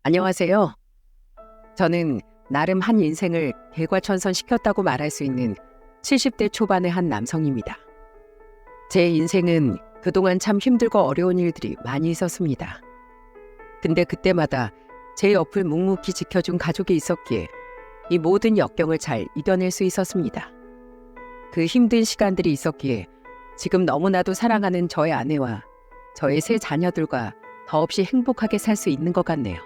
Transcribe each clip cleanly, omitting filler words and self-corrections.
안녕하세요. 저는 나름 한 인생을 개과천선시켰다고 말할 수 있는 70대 초반의 한 남성입니다. 제 인생은 그동안 참 힘들고 어려운 일들이 많이 있었습니다. 근데 그때마다 제 옆을 묵묵히 지켜준 가족이 있었기에 이 모든 역경을 잘 이겨낼 수 있었습니다. 그 힘든 시간들이 있었기에 지금 너무나도 사랑하는 저의 아내와 저의 세 자녀들과 더없이 행복하게 살 수 있는 것 같네요.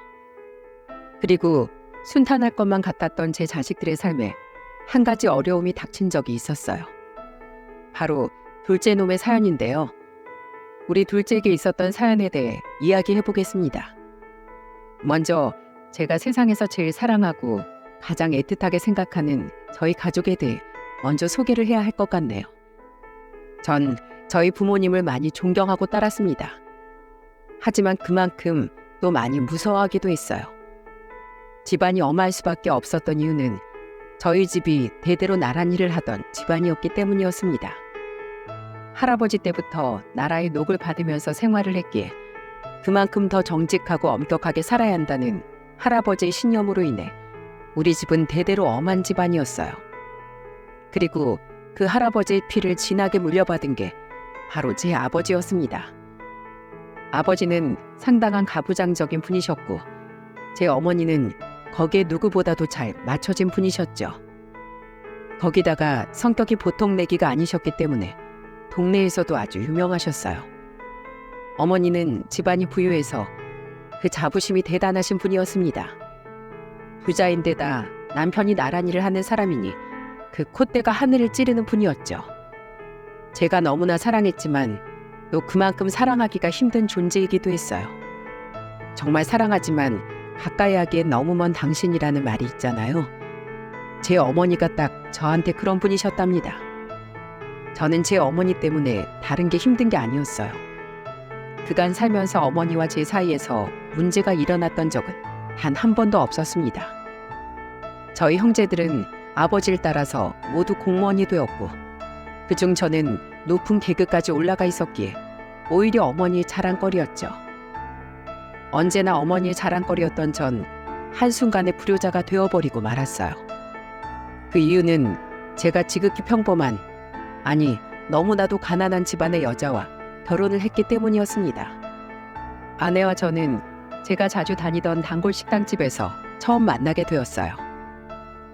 그리고 순탄할 것만 같았던 제 자식들의 삶에 한 가지 어려움이 닥친 적이 있었어요. 바로 둘째 놈의 사연인데요. 우리 둘째에게 있었던 사연에 대해 이야기해 보겠습니다. 먼저 제가 세상에서 제일 사랑하고 가장 애틋하게 생각하는 저희 가족에 대해 먼저 소개를 해야 할 것 같네요. 전 저희 부모님을 많이 존경하고 따랐습니다. 하지만 그만큼 또 많이 무서워하기도 했어요. 집안이 엄할 수밖에 없었던 이유는 저희 집이 대대로 나랏일을 하던 집안이었기 때문이었습니다. 할아버지 때부터 나라의 녹을 받으면서 생활을 했기에 그만큼 더 정직하고 엄격하게 살아야 한다는 할아버지의 신념으로 인해 우리 집은 대대로 엄한 집안이었어요. 그리고 그 할아버지의 피를 진하게 물려받은 게 바로 제 아버지였습니다. 아버지는 상당한 가부장적인 분이셨고 제 어머니는 거기에 누구보다도 잘 맞춰진 분이셨죠. 거기다가 성격이 보통 내기가 아니셨기 때문에 동네에서도 아주 유명하셨어요. 어머니는 집안이 부유해서 그 자부심이 대단하신 분이었습니다. 부자인데다 남편이 나란일을 하는 사람이니 그 콧대가 하늘을 찌르는 분이었죠. 제가 너무나 사랑했지만 또 그만큼 사랑하기가 힘든 존재이기도 했어요. 정말 사랑하지만 가까이 하기엔 너무 먼 당신이라는 말이 있잖아요. 제 어머니가 딱 저한테 그런 분이셨답니다. 저는 제 어머니 때문에 다른 게 힘든 게 아니었어요. 그간 살면서 어머니와 제 사이에서 문제가 일어났던 적은 단 한 번도 없었습니다. 저희 형제들은 아버지를 따라서 모두 공무원이 되었고 그중 저는 높은 계급까지 올라가 있었기에 오히려 어머니의 자랑거리였죠. 언제나 어머니의 자랑거리였던 전 한순간에 불효자가 되어버리고 말았어요. 그 이유는 제가 지극히 평범한, 아니 너무나도 가난한 집안의 여자와 결혼을 했기 때문이었습니다. 아내와 저는 제가 자주 다니던 단골 식당집에서 처음 만나게 되었어요.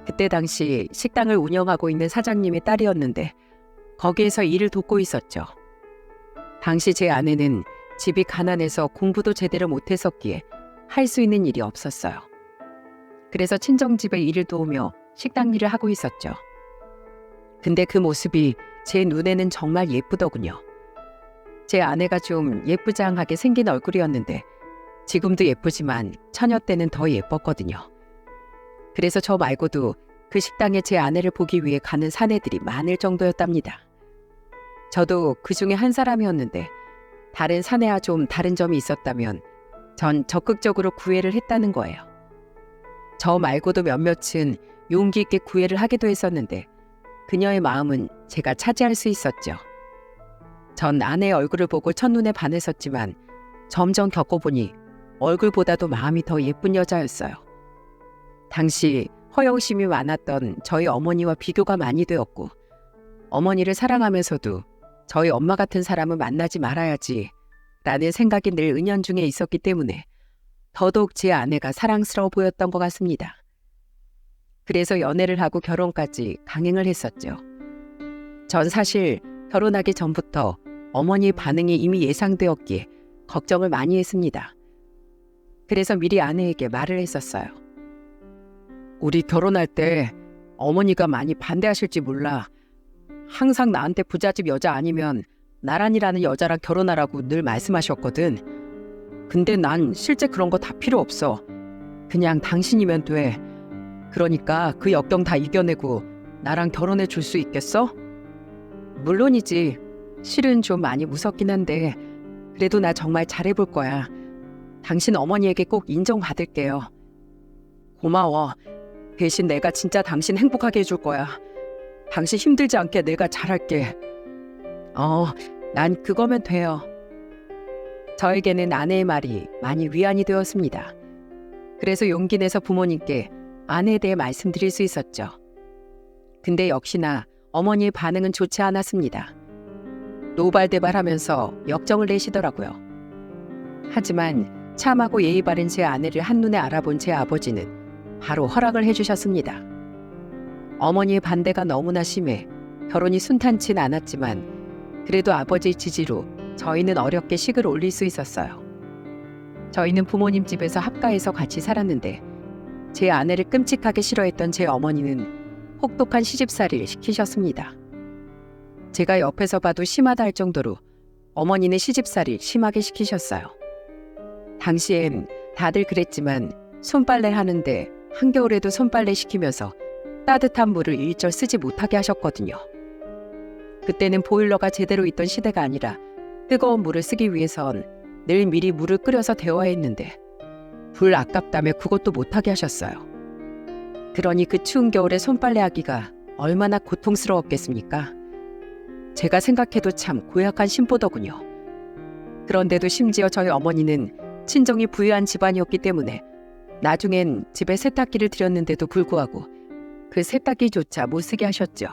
그때 당시 식당을 운영하고 있는 사장님의 딸이었는데 거기에서 일을 돕고 있었죠. 당시 제 아내는 집이 가난해서 공부도 제대로 못했었기에 할 수 있는 일이 없었어요. 그래서 친정집에 일을 도우며 식당 일을 하고 있었죠. 근데 그 모습이 제 눈에는 정말 예쁘더군요. 제 아내가 좀 예쁘장하게 생긴 얼굴이었는데 지금도 예쁘지만 처녀 때는 더 예뻤거든요. 그래서 저 말고도 그 식당에 제 아내를 보기 위해 가는 사내들이 많을 정도였답니다. 저도 그 중에 한 사람이었는데 다른 사내와 좀 다른 점이 있었다면 전 적극적으로 구애를 했다는 거예요. 저 말고도 몇몇은 용기 있게 구애를 하기도 했었는데 그녀의 마음은 제가 차지할 수 있었죠. 전 아내의 얼굴을 보고 첫눈에 반했었지만 점점 겪어보니 얼굴보다도 마음이 더 예쁜 여자였어요. 당시 허영심이 많았던 저희 어머니와 비교가 많이 되었고 어머니를 사랑하면서도 저희 엄마 같은 사람을 만나지 말아야지 라는 생각이 늘 은연중에 있었기 때문에 더더욱 제 아내가 사랑스러워 보였던 것 같습니다. 그래서 연애를 하고 결혼까지 강행을 했었죠. 전 사실 결혼하기 전부터 어머니의 반응이 이미 예상되었기에 걱정을 많이 했습니다. 그래서 미리 아내에게 말을 했었어요. 우리 결혼할 때 어머니가 많이 반대하실지 몰라. 항상 나한테 부잣집 여자 아니면 나란이라는 여자랑 결혼하라고 늘 말씀하셨거든. 근데 난 실제 그런 거 다 필요 없어. 그냥 당신이면 돼. 그러니까 그 역경 다 이겨내고 나랑 결혼해 줄 수 있겠어? 물론이지. 실은 좀 많이 무섭긴 한데 그래도 나 정말 잘해볼 거야. 당신 어머니에게 꼭 인정받을게요. 고마워. 대신 내가 진짜 당신 행복하게 해줄 거야. 당신 힘들지 않게 내가 잘할게. 난 그거면 돼요. 저에게는 아내의 말이 많이 위안이 되었습니다. 그래서 용기 내서 부모님께 아내에 대해 말씀드릴 수 있었죠. 근데 역시나 어머니의 반응은 좋지 않았습니다. 노발대발하면서 역정을 내시더라고요. 하지만 참하고 예의 바른 제 아내를 한눈에 알아본 제 아버지는 바로 허락을 해주셨습니다. 어머니의 반대가 너무나 심해 결혼이 순탄치는 않았지만 그래도 아버지의 지지로 저희는 어렵게 식을 올릴 수 있었어요. 저희는 부모님 집에서 합가해서 같이 살았는데 제 아내를 끔찍하게 싫어했던 제 어머니는 혹독한 시집살이를 시키셨습니다. 제가 옆에서 봐도 심하다 할 정도로 어머니는 시집살이를 심하게 시키셨어요. 당시엔 다들 그랬지만 손빨래 하는데 한겨울에도 손빨래 시키면서 따뜻한 물을 일절 쓰지 못하게 하셨거든요. 그때는 보일러가 제대로 있던 시대가 아니라 뜨거운 물을 쓰기 위해선 늘 미리 물을 끓여서 데워야 했는데 불 아깝다며 그것도 못하게 하셨어요. 그러니 그 추운 겨울에 손빨래 하기가 얼마나 고통스러웠겠습니까? 제가 생각해도 참 고약한 심보더군요. 그런데도 심지어 저희 어머니는 친정이 부유한 집안이었기 때문에 나중엔 집에 세탁기를 들였는데도 불구하고 그 세탁기조차 못 쓰게 하셨죠.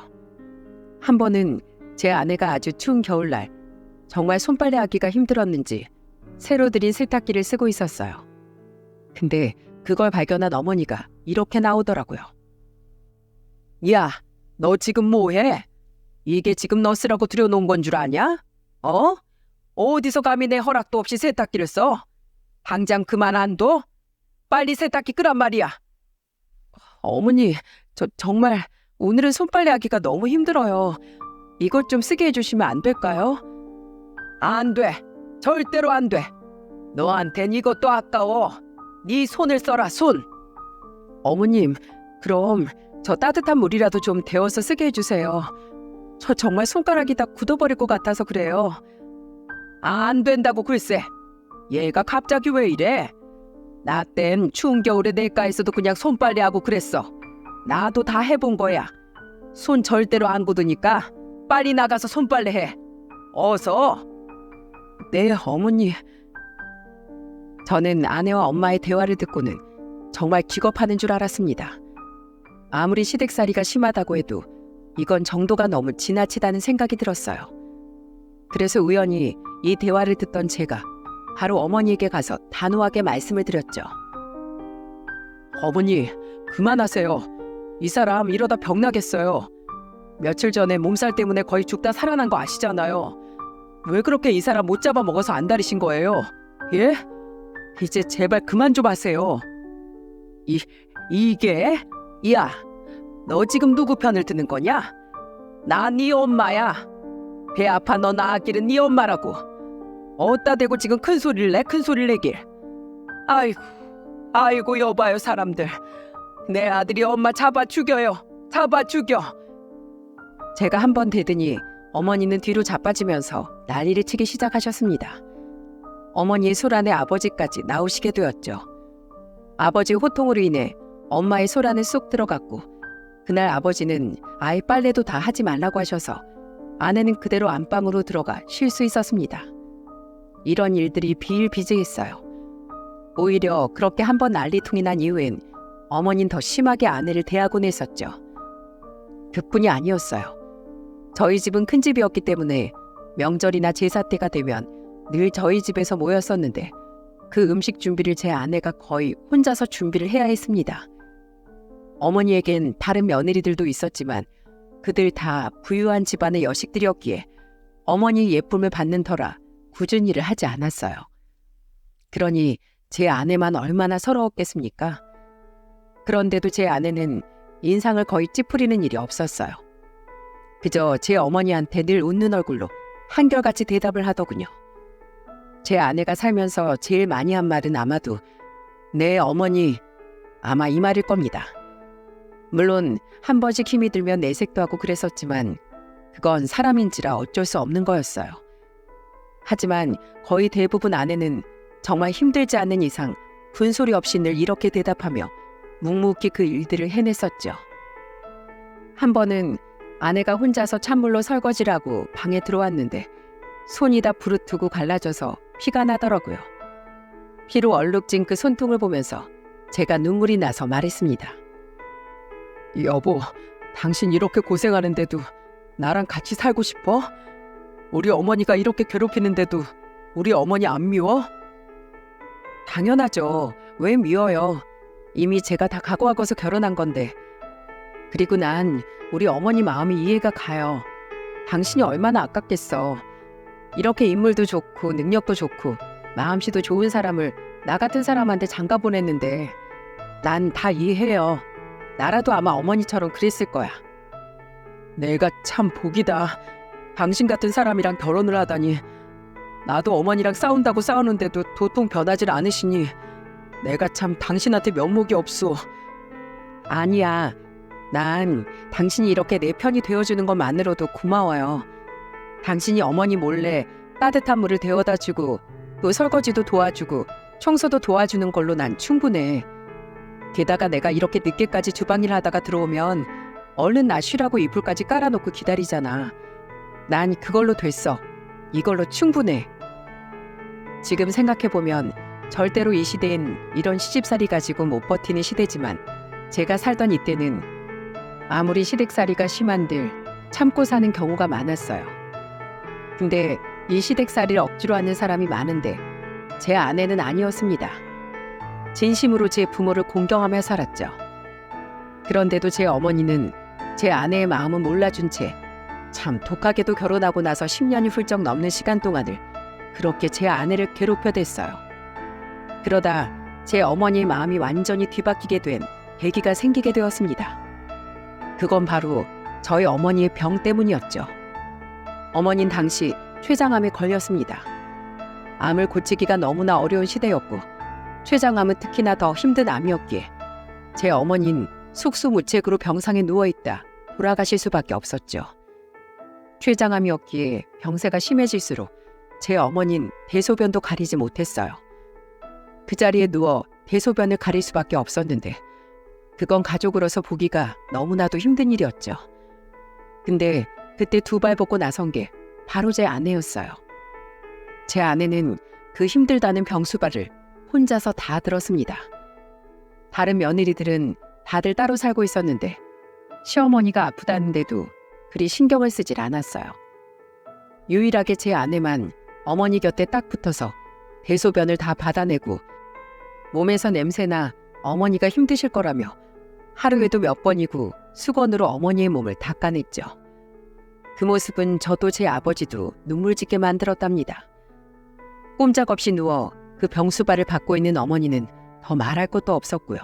한 번은 제 아내가 아주 추운 겨울날 정말 손빨래 하기가 힘들었는지 새로 들인 세탁기를 쓰고 있었어요. 근데 그걸 발견한 어머니가 이렇게 나오더라고요. 야, 너 지금 뭐해? 이게 지금 너 쓰라고 들여놓은 건 줄 아냐? 어? 어디서 감히 내 허락도 없이 세탁기를 써? 당장 그만 안 둬? 빨리 세탁기 끄란 말이야. 어머니, 저 정말 오늘은 손빨래 하기가 너무 힘들어요. 이것 좀 쓰게 해주시면 안 될까요? 안 돼. 절대로 안 돼. 너한텐 이것도 아까워. 네 손을 써라, 손. 어머님, 그럼 저 따뜻한 물이라도 좀 데워서 쓰게 해주세요. 저 정말 손가락이 다 굳어버릴 것 같아서 그래요. 안 된다고 글쎄. 얘가 갑자기 왜 이래? 나 땐 추운 겨울에 내과에서도 그냥 손빨래하고 그랬어. 나도 다 해본 거야. 손 절대로 안 굳으니까 빨리 나가서 손빨래 해. 어서. 네, 어머니. 저는 아내와 엄마의 대화를 듣고는 정말 기겁하는 줄 알았습니다. 아무리 시댁살이가 심하다고 해도 이건 정도가 너무 지나치다는 생각이 들었어요. 그래서 우연히 이 대화를 듣던 제가 바로 어머니에게 가서 단호하게 말씀을 드렸죠. 어머니, 그만하세요. 이 사람 이러다 병나겠어요. 며칠 전에 몸살 때문에 거의 죽다 살아난 거 아시잖아요. 왜 그렇게 이 사람 못 잡아먹어서 안달이신 거예요? 예? 이제 제발 그만 좀 하세요. 이게? 야, 너 지금 누구 편을 드는 거냐? 나 네 엄마야. 배 아파 너 낳았기는 네 엄마라고. 어따 대고 지금 큰 소리를 내, 큰 소리를 내길. 아이고 여봐요 사람들. 내 아들이 엄마 잡아 죽여요. 잡아 죽여. 제가 한 번 대더니 어머니는 뒤로 자빠지면서 난리를 치기 시작하셨습니다. 어머니의 소란에 아버지까지 나오시게 되었죠. 아버지 호통으로 인해 엄마의 소란에 쏙 들어갔고 그날 아버지는 아이 빨래도 다 하지 말라고 하셔서 아내는 그대로 안방으로 들어가 쉴 수 있었습니다. 이런 일들이 비일비재했어요. 오히려 그렇게 한 번 난리통이 난 이후엔 어머니는 더 심하게 아내를 대하곤 했었죠. 그뿐이 아니었어요. 저희 집은 큰 집이었기 때문에 명절이나 제사 때가 되면 늘 저희 집에서 모였었는데 그 음식 준비를 제 아내가 거의 혼자서 준비를 해야 했습니다. 어머니에겐 다른 며느리들도 있었지만 그들 다 부유한 집안의 여식들이었기에 어머니의 예쁨을 받는 터라 굳은 일을 하지 않았어요. 그러니 제 아내만 얼마나 서러웠겠습니까? 그런데도 제 아내는 인상을 거의 찌푸리는 일이 없었어요. 그저 제 어머니한테 늘 웃는 얼굴로 한결같이 대답을 하더군요. 제 아내가 살면서 제일 많이 한 말은 아마도 네 어머니 아마 이 말일 겁니다. 물론 한 번씩 힘이 들면 내색도 하고 그랬었지만 그건 사람인지라 어쩔 수 없는 거였어요. 하지만 거의 대부분 아내는 정말 힘들지 않는 이상 분소리 없이 늘 이렇게 대답하며 묵묵히 그 일들을 해냈었죠. 한 번은 아내가 혼자서 찬물로 설거지를 하고 방에 들어왔는데 손이 다 부르트고 갈라져서 피가 나더라고요. 피로 얼룩진 그 손통을 보면서 제가 눈물이 나서 말했습니다. 여보, 당신 이렇게 고생하는데도 나랑 같이 살고 싶어? 우리 어머니가 이렇게 괴롭히는데도 우리 어머니 안 미워? 당연하죠. 왜 미워요? 이미 제가 다 각오하고서 결혼한 건데. 그리고 난 우리 어머니 마음이 이해가 가요. 당신이 얼마나 아깝겠어. 이렇게 인물도 좋고 능력도 좋고 마음씨도 좋은 사람을 나 같은 사람한테 장가 보냈는데 난 다 이해해요. 나라도 아마 어머니처럼 그랬을 거야. 내가 참 복이다. 당신 같은 사람이랑 결혼을 하다니. 나도 어머니랑 싸운다고 싸우는데도 도통 변하질 않으시니 내가 참 당신한테 면목이 없소. 아니야. 난 당신이 이렇게 내 편이 되어주는 것만으로도 고마워요. 당신이 어머니 몰래 따뜻한 물을 데워다 주고 또 설거지도 도와주고 청소도 도와주는 걸로 난 충분해. 게다가 내가 이렇게 늦게까지 주방일 하다가 들어오면 얼른 나 쉬라고 이불까지 깔아놓고 기다리잖아. 난 그걸로 됐어. 이걸로 충분해. 지금 생각해보면 절대로 이 시대엔 이런 시집살이 가지고 못 버티는 시대지만 제가 살던 이때는 아무리 시댁살이가 심한들 참고 사는 경우가 많았어요. 근데 이 시댁살이를 억지로 하는 사람이 많은데 제 아내는 아니었습니다. 진심으로 제 부모를 공경하며 살았죠. 그런데도 제 어머니는 제 아내의 마음은 몰라준 채 참 독하게도 결혼하고 나서 10년이 훌쩍 넘는 시간 동안을 그렇게 제 아내를 괴롭혀댔어요. 그러다 제 어머니의 마음이 완전히 뒤바뀌게 된 계기가 생기게 되었습니다. 그건 바로 저희 어머니의 병 때문이었죠. 어머니는 당시 췌장암에 걸렸습니다. 암을 고치기가 너무나 어려운 시대였고 췌장암은 특히나 더 힘든 암이었기에 제 어머니는 속수무책으로 병상에 누워있다 돌아가실 수밖에 없었죠. 췌장암이었기에 병세가 심해질수록 제 어머니는 대소변도 가리지 못했어요. 그 자리에 누워 대소변을 가릴 수밖에 없었는데 그건 가족으로서 보기가 너무나도 힘든 일이었죠. 근데 그때 두 발 벗고 나선 게 바로 제 아내였어요. 제 아내는 그 힘들다는 병수발을 혼자서 다 들었습니다. 다른 며느리들은 다들 따로 살고 있었는데 시어머니가 아프다는데도 그리 신경을 쓰질 않았어요. 유일하게 제 아내만 어머니 곁에 딱 붙어서 대소변을 다 받아내고 몸에서 냄새나 어머니가 힘드실 거라며 하루에도 몇 번이고 수건으로 어머니의 몸을 닦아냈죠. 그 모습은 저도 제 아버지도 눈물 짓게 만들었답니다. 꼼짝없이 누워 그 병수발을 받고 있는 어머니는 더 말할 것도 없었고요.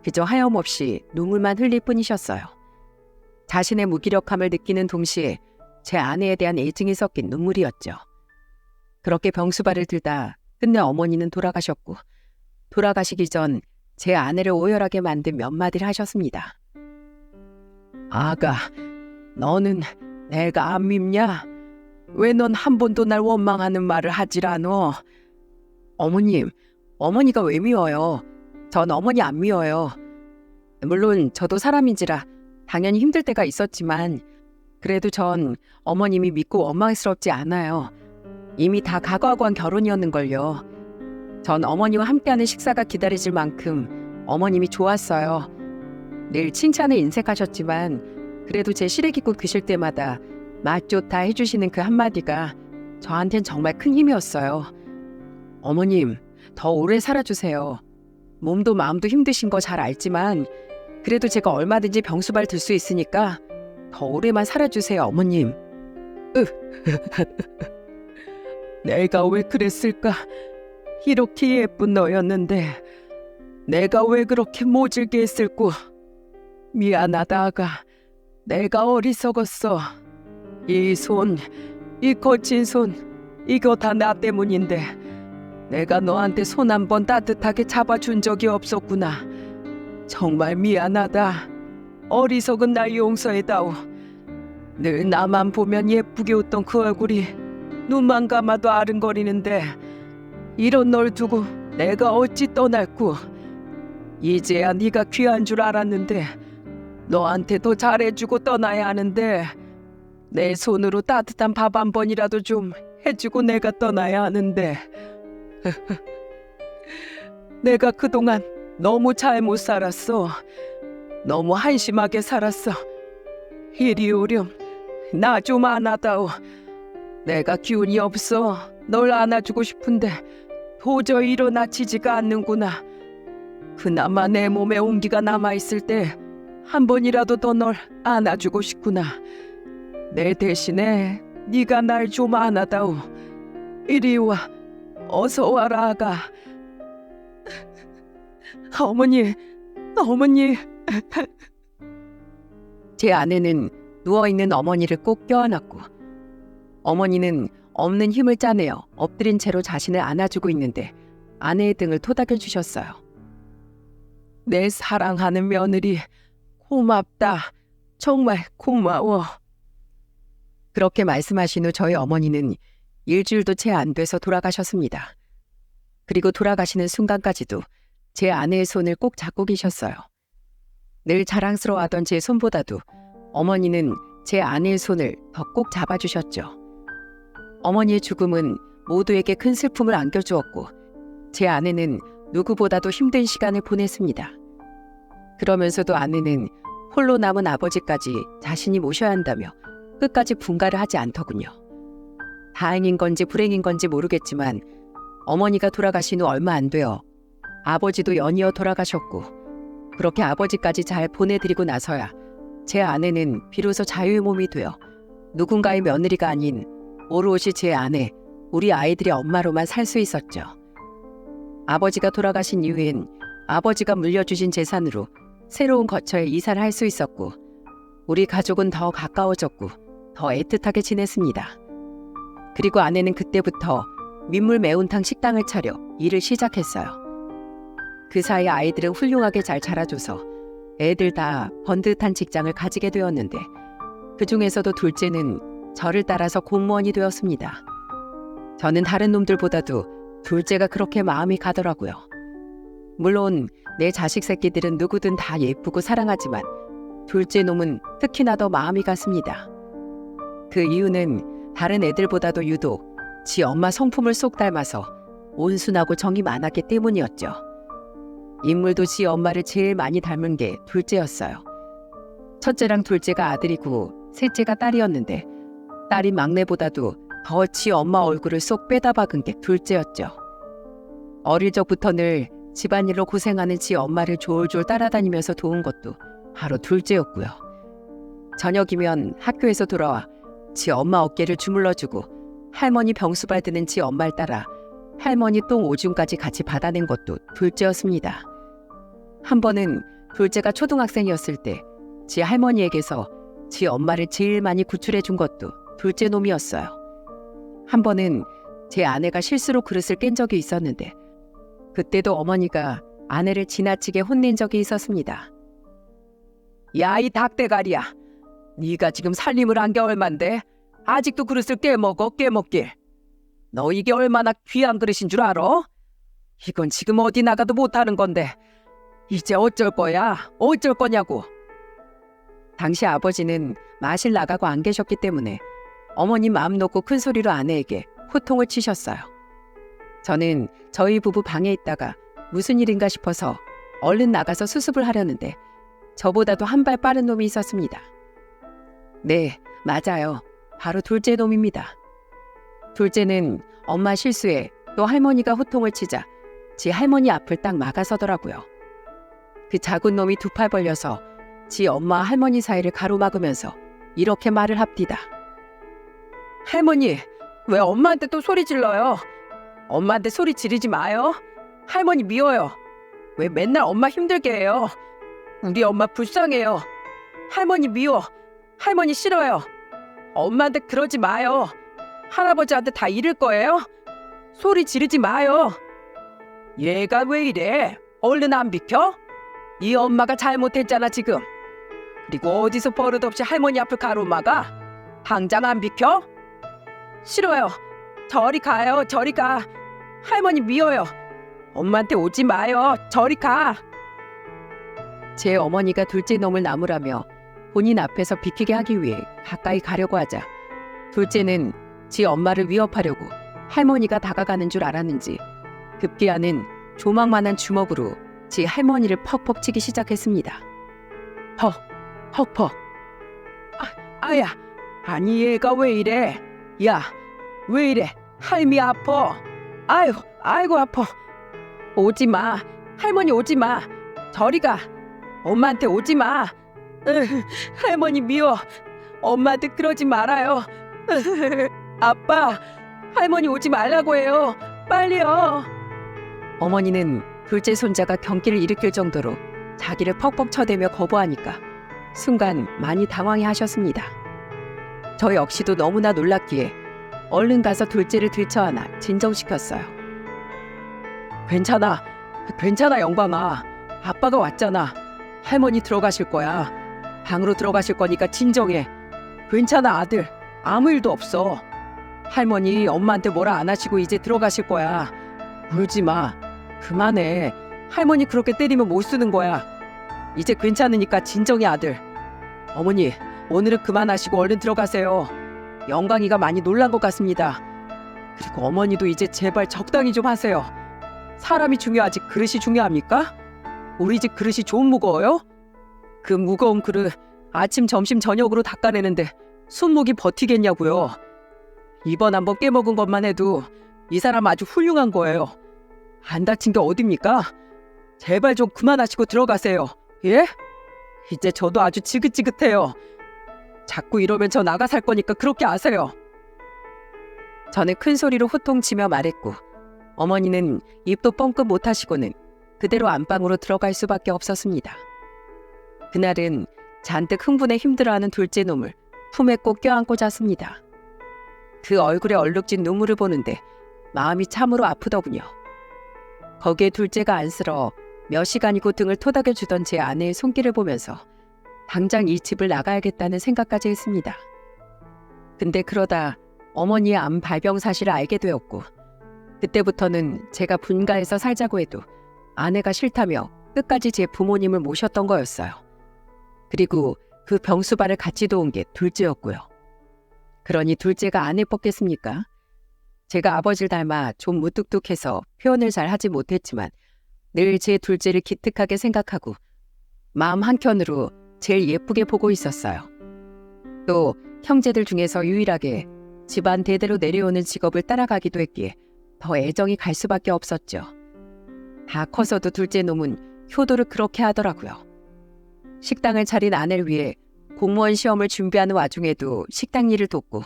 그저 하염없이 눈물만 흘릴 뿐이셨어요. 자신의 무기력함을 느끼는 동시에 제 아내에 대한 애증이 섞인 눈물이었죠. 그렇게 병수발을 들다 끝내 어머니는 돌아가셨고 돌아가시기 전 제 아내를 오열하게 만든 몇 마디를 하셨습니다. 아가, 너는 내가 안 밉냐? 왜 넌 한 번도 날 원망하는 말을 하질 않어? 어머님, 어머니가 왜 미워요? 전 어머니 안 미워요. 물론 저도 사람인지라 당연히 힘들 때가 있었지만 그래도 전 어머님이 믿고 원망스럽지 않아요. 이미 다 각오하고 한 결혼이었는걸요. 전 어머니와 함께하는 식사가 기다려질 만큼 어머님이 좋았어요. 늘 칭찬을 인색하셨지만 그래도 제 시래기국 드실 때마다 맛 좋다 해주시는 그 한마디가 저한텐 정말 큰 힘이었어요. 어머님, 더 오래 살아주세요. 몸도 마음도 힘드신 거 잘 알지만 그래도 제가 얼마든지 병수발 들 수 있으니까 더 오래만 살아주세요, 어머님. 내가 왜 그랬을까? 이렇게 예쁜 너였는데 내가 왜 그렇게 모질게 했을꼬? 미안하다 아가. 내가 어리석었어. 이 손, 이 거친 손, 이거 다 나 때문인데 내가 너한테 손 한 번 따뜻하게 잡아준 적이 없었구나. 정말 미안하다. 어리석은 날 용서해다오. 늘 나만 보면 예쁘게 웃던 그 얼굴이 눈만 감아도 아른거리는데 이런 널 두고 내가 어찌 떠날꼬. 이제야 네가 귀한 줄 알았는데 너한테 더 잘해주고 떠나야 하는데 내 손으로 따뜻한 밥 한 번이라도 좀 해주고 내가 떠나야 하는데 내가 그동안 너무 잘못 살았어. 너무 한심하게 살았어. 이리 오렴. 나 좀 안아다오. 내가 기운이 없어. 널 안아주고 싶은데 도저히 일어나지지가 않는구나. 그나마 내 몸에 온기가 남아있을 때 한 번이라도 더 널 안아주고 싶구나. 내 대신에 네가 날 좀 안아다오. 이리 와. 어서 와라 아가. 어머니, 어머니. 제 아내는 누워있는 어머니를 꼭 껴안았고 어머니는 없는 힘을 짜내어 엎드린 채로 자신을 안아주고 있는데 아내의 등을 토닥여 주셨어요. 내 사랑하는 며느리, 고맙다. 정말 고마워. 그렇게 말씀하신 후 저희 어머니는 일주일도 채 안 돼서 돌아가셨습니다. 그리고 돌아가시는 순간까지도 제 아내의 손을 꼭 잡고 계셨어요. 늘 자랑스러워하던 제 손보다도 어머니는 제 아내의 손을 더 꼭 잡아주셨죠. 어머니의 죽음은 모두에게 큰 슬픔을 안겨주었고 제 아내는 누구보다도 힘든 시간을 보냈습니다. 그러면서도 아내는 홀로 남은 아버지까지 자신이 모셔야 한다며 끝까지 분가를 하지 않더군요. 다행인 건지 불행인 건지 모르겠지만 어머니가 돌아가신 후 얼마 안 되어 아버지도 연이어 돌아가셨고 그렇게 아버지까지 잘 보내드리고 나서야 제 아내는 비로소 자유의 몸이 되어 누군가의 며느리가 아닌 오롯이 제 아내, 우리 아이들의 엄마로만 살 수 있었죠. 아버지가 돌아가신 이후엔 아버지가 물려주신 재산으로 새로운 거처에 이사를 할 수 있었고 우리 가족은 더 가까워졌고 더 애틋하게 지냈습니다. 그리고 아내는 그때부터 민물 매운탕 식당을 차려 일을 시작했어요. 그 사이 아이들은 훌륭하게 잘 자라줘서 애들 다 번듯한 직장을 가지게 되었는데 그 중에서도 둘째는 저를 따라서 공무원이 되었습니다. 저는 다른 놈들보다도 둘째가 그렇게 마음이 가더라고요. 물론 내 자식 새끼들은 누구든 다 예쁘고 사랑하지만 둘째 놈은 특히나 더 마음이 갔습니다. 그 이유는 다른 애들보다도 유독 지 엄마 성품을 쏙 닮아서 온순하고 정이 많았기 때문이었죠. 인물도 지 엄마를 제일 많이 닮은 게 둘째였어요. 첫째랑 둘째가 아들이고 셋째가 딸이었는데 딸이 막내보다도 더 지 엄마 얼굴을 쏙 빼다 박은 게 둘째였죠. 어릴 적부터 늘 집안일로 고생하는 지 엄마를 졸졸 따라다니면서 도운 것도 바로 둘째였고요. 저녁이면 학교에서 돌아와 지 엄마 어깨를 주물러주고 할머니 병수발 드는 지 엄마를 따라 할머니 똥 오줌까지 같이 받아낸 것도 둘째였습니다. 한 번은 둘째가 초등학생이었을 때 지 할머니에게서 지 엄마를 제일 많이 구출해 준 것도 둘째 놈이었어요. 한 번은 제 아내가 실수로 그릇을 깬 적이 있었는데 그때도 어머니가 아내를 지나치게 혼낸 적이 있었습니다. 야, 이 닭대가리야. 네가 지금 살림을 한 게 얼만데 아직도 그릇을 깨먹어 깨먹길. 너 이게 얼마나 귀한 그릇인 줄 알아? 이건 지금 어디 나가도 못하는 건데 이제 어쩔 거야? 어쩔 거냐고. 당시 아버지는 마실 나가고 안 계셨기 때문에 어머니 마음 놓고 큰 소리로 아내에게 호통을 치셨어요. 저는 저희 부부 방에 있다가 무슨 일인가 싶어서 얼른 나가서 수습을 하려는데 저보다도 한 발 빠른 놈이 있었습니다. 네, 맞아요. 바로 둘째 놈입니다. 둘째는 엄마 실수에 또 할머니가 호통을 치자 지 할머니 앞을 딱 막아서더라고요. 그 작은 놈이 두 팔 벌려서 지 엄마 할머니 사이를 가로막으면서 이렇게 말을 합디다. 할머니, 왜 엄마한테 또 소리 질러요? 엄마한테 소리 지르지 마요. 할머니 미워요. 왜 맨날 엄마 힘들게 해요? 우리 엄마 불쌍해요. 할머니 미워. 할머니 싫어요. 엄마한테 그러지 마요. 할아버지한테 다 잃을 거예요? 소리 지르지 마요. 얘가 왜 이래? 얼른 안 비켜? 이 엄마가 잘못했잖아 지금. 그리고 어디서 버릇없이 할머니 앞을 가로막아? 당장 안 비켜? 싫어요. 저리 가요. 저리 가. 할머니 미워요. 엄마한테 오지 마요. 저리 가. 제 어머니가 둘째 놈을 나무라며 본인 앞에서 비키게 하기 위해 가까이 가려고 하자 둘째는 지 엄마를 위협하려고 할머니가 다가가는 줄 알았는지 급기야는 조망만한 주먹으로 지 할머니를 퍽퍽 치기 시작했습니다. 퍽퍽. 아야, 아니 얘가 왜 이래? 야, 왜 이래? 할미 아파. 아이고 아파. 오지 마. 할머니 오지 마. 저리 가. 엄마한테 오지 마. 할머니 미워. 엄마한테 그러지 말아요. 아빠, 할머니 오지 말라고 해요. 빨리요. 어머니는 둘째 손자가 경기를 일으킬 정도로 자기를 퍽퍽 쳐대며 거부하니까 순간 많이 당황해 하셨습니다. 저 역시도 너무나 놀랐기에 얼른 가서 둘째를 들쳐안아 진정시켰어요. 괜찮아 영광아. 아빠가 왔잖아. 할머니 들어가실 거야. 방으로 들어가실 거니까 진정해. 괜찮아 아들. 아무 일도 없어. 할머니 엄마한테 뭐라 안 하시고 이제 들어가실 거야. 울지 마. 그만해. 할머니 그렇게 때리면 못 쓰는 거야. 이제 괜찮으니까 진정해 아들. 어머니 오늘은 그만하시고 얼른 들어가세요. 영광이가 많이 놀란 것 같습니다. 그리고 어머니도 이제 제발 적당히 좀 하세요. 사람이 중요하지 그릇이 중요합니까? 우리 집 그릇이 좀 무거워요? 그 무거운 그릇 아침 점심 저녁으로 닦아내는데 손목이 버티겠냐고요. 이번 한번 깨먹은 것만 해도 이 사람 아주 훌륭한 거예요. 안 다친 게 어딥니까? 제발 좀 그만하시고 들어가세요. 예? 이제 저도 아주 지긋지긋해요. 자꾸 이러면 저 나가 살 거니까 그렇게 아세요. 저는 큰 소리로 호통치며 말했고 어머니는 입도 뻥끗 못하시고는 그대로 안방으로 들어갈 수밖에 없었습니다. 그날은 잔뜩 흥분에 힘들어하는 둘째 놈을 품에 꼭 껴안고 잤습니다. 그 얼굴에 얼룩진 눈물을 보는데 마음이 참으로 아프더군요. 거기에 둘째가 안쓰러워 몇 시간이고 등을 토닥여주던 제 아내의 손길을 보면서 당장 이 집을 나가야겠다는 생각까지 했습니다. 근데 그러다 어머니의 암 발병 사실을 알게 되었고 그때부터는 제가 분가해서 살자고 해도 아내가 싫다며 끝까지 제 부모님을 모셨던 거였어요. 그리고 그 병수발을 같이 도운 게 둘째였고요. 그러니 둘째가 안 예뻤겠습니까? 제가 아버지를 닮아 좀 무뚝뚝해서 표현을 잘 하지 못했지만 늘 제 둘째를 기특하게 생각하고 마음 한켠으로 제일 예쁘게 보고 있었어요. 또 형제들 중에서 유일하게 집안 대대로 내려오는 직업을 따라가기도 했기에 더 애정이 갈 수밖에 없었죠. 다 커서도 둘째 놈은 효도를 그렇게 하더라고요. 식당을 차린 아내를 위해 공무원 시험을 준비하는 와중에도 식당 일을 돕고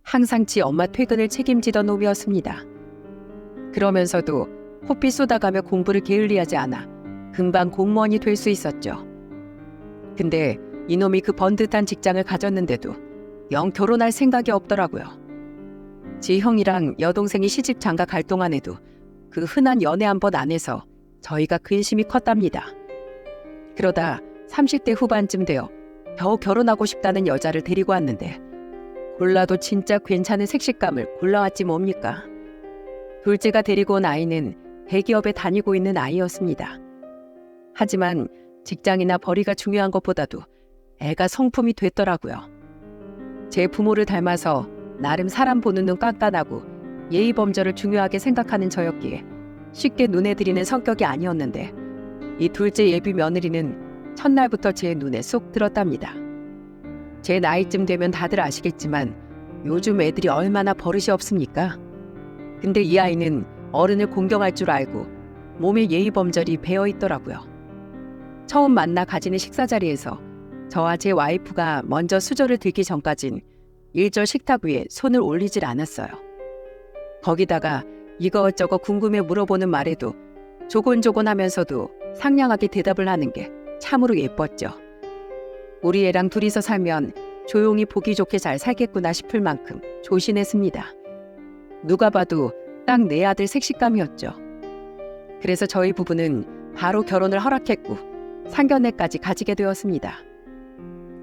항상 지 엄마 퇴근을 책임지던 놈이었습니다. 그러면서도 호피 쏟아가며 공부를 게을리하지 않아 금방 공무원이 될 수 있었죠. 근데 이놈이 그 번듯한 직장을 가졌는데도 영 결혼할 생각이 없더라고요. 지 형이랑 여동생이 시집 장가 갈 동안에도 그 흔한 연애 한 번 안 해서 저희가 근심이 컸답니다. 그러다 30대 후반쯤 되어 겨우 결혼하고 싶다는 여자를 데리고 왔는데 골라도 진짜 괜찮은 색식감을 골라왔지 뭡니까? 둘째가 데리고 온 아이는 대기업에 다니고 있는 아이였습니다. 하지만 직장이나 벌이가 중요한 것보다도 애가 성품이 됐더라고요. 제 부모를 닮아서 나름 사람 보는 눈 깐깐하고 예의 범절을 중요하게 생각하는 저였기에 쉽게 눈에 들이는 성격이 아니었는데 이 둘째 예비 며느리는 첫날부터 제 눈에 쏙 들었답니다. 제 나이쯤 되면 다들 아시겠지만 요즘 애들이 얼마나 버릇이 없습니까? 근데 이 아이는 어른을 공경할 줄 알고 몸에 예의 범절이 배어 있더라고요. 처음 만나 가지는 식사 자리에서 저와 제 와이프가 먼저 수저를 들기 전까진 일절 식탁 위에 손을 올리질 않았어요. 거기다가 이것저것 궁금해 물어보는 말에도 조곤조곤하면서도 상냥하게 대답을 하는 게 참으로 예뻤죠. 우리 애랑 둘이서 살면 조용히 보기 좋게 잘 살겠구나 싶을 만큼 조신했습니다. 누가 봐도 딱 내 아들 색식감이었죠. 그래서 저희 부부는 바로 결혼을 허락했고 상견례까지 가지게 되었습니다.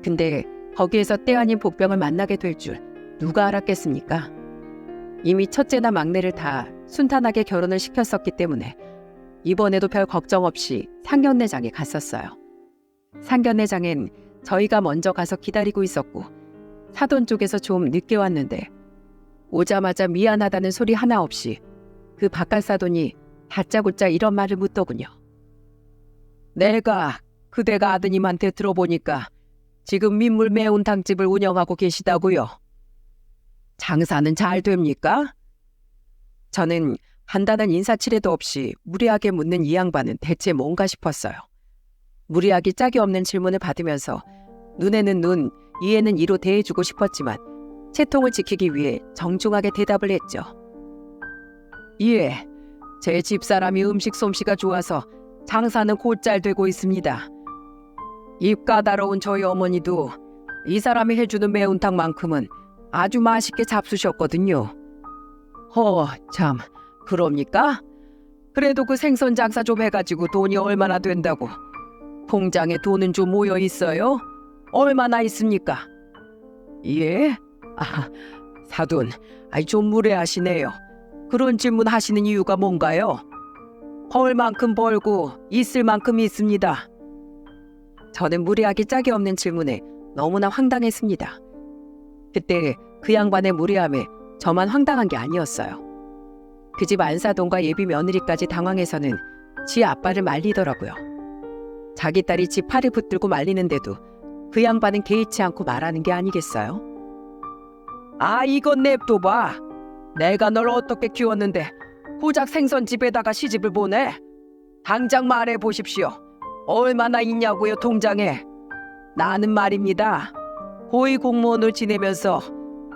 근데 거기에서 때 아닌 복병을 만나게 될 줄 누가 알았겠습니까? 이미 첫째나 막내를 다 순탄하게 결혼을 시켰었기 때문에 이번에도 별 걱정 없이 상견례장에 갔었어요. 상견례장엔 저희가 먼저 가서 기다리고 있었고 사돈 쪽에서 좀 늦게 왔는데 오자마자 미안하다는 소리 하나 없이 그 바깥 사돈이 다짜고짜 이런 말을 묻더군요. 내가 그대가 아드님한테 들어보니까 지금 민물 매운탕집을 운영하고 계시다고요. 장사는 잘 됩니까? 저는 간단한 인사치레도 없이 무리하게 묻는 이 양반은 대체 뭔가 싶었어요. 무리하기 짝이 없는 질문을 받으면서 눈에는 눈, 이에는 이로 대해주고 싶었지만 채통을 지키기 위해 정중하게 대답을 했죠. 예, 제 집사람이 음식 솜씨가 좋아서 장사는 곧잘 되고 있습니다. 입 까다로운 저희 어머니도 이 사람이 해주는 매운탕만큼은 아주 맛있게 잡수셨거든요. 참, 그럽니까? 그래도 그 생선 장사 좀 해가지고 돈이 얼마나 된다고? 통장에 돈은 좀 모여 있어요? 얼마나 있습니까? 예? 사돈, 좀 무례하시네요. 그런 질문 하시는 이유가 뭔가요? 벌 만큼 벌고 있을 만큼 있습니다. 저는 무례하기 짝이 없는 질문에 너무나 황당했습니다. 그때 그 양반의 무례함에 저만 황당한 게 아니었어요. 그 집 안사돈과 예비 며느리까지 당황해서는 지 아빠를 말리더라고요. 자기 딸이 지 팔을 붙들고 말리는데도 그 양반은 개의치 않고 말하는 게 아니겠어요? 이건 냅둬봐. 내가 널 어떻게 키웠는데 고작 생선집에다가 시집을 보내? 당장 말해 보십시오. 얼마나 있냐고요, 통장에? 나는 말입니다. 고위 공무원을 지내면서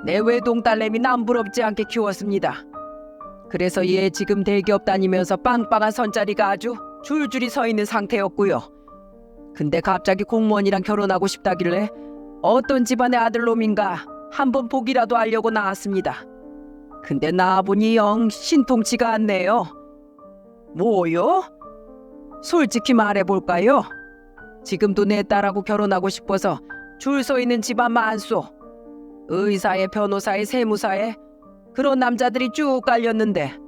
내 외동 딸내미 남부럽지 않게 키웠습니다. 그래서 얘 지금 대기업 다니면서 빵빵한 선자리가 아주 줄줄이 서 있는 상태였고요. 근데 갑자기 공무원이랑 결혼하고 싶다길래 어떤 집안의 아들놈인가 한번 보기라도 하려고 나왔습니다. 근데 나와보니 영 신통치가 않네요. 뭐요? 솔직히 말해볼까요? 지금도 내 딸하고 결혼하고 싶어서 줄 서 있는 집안 많소. 의사에 변호사에 세무사에 그런 남자들이 쭉 깔렸는데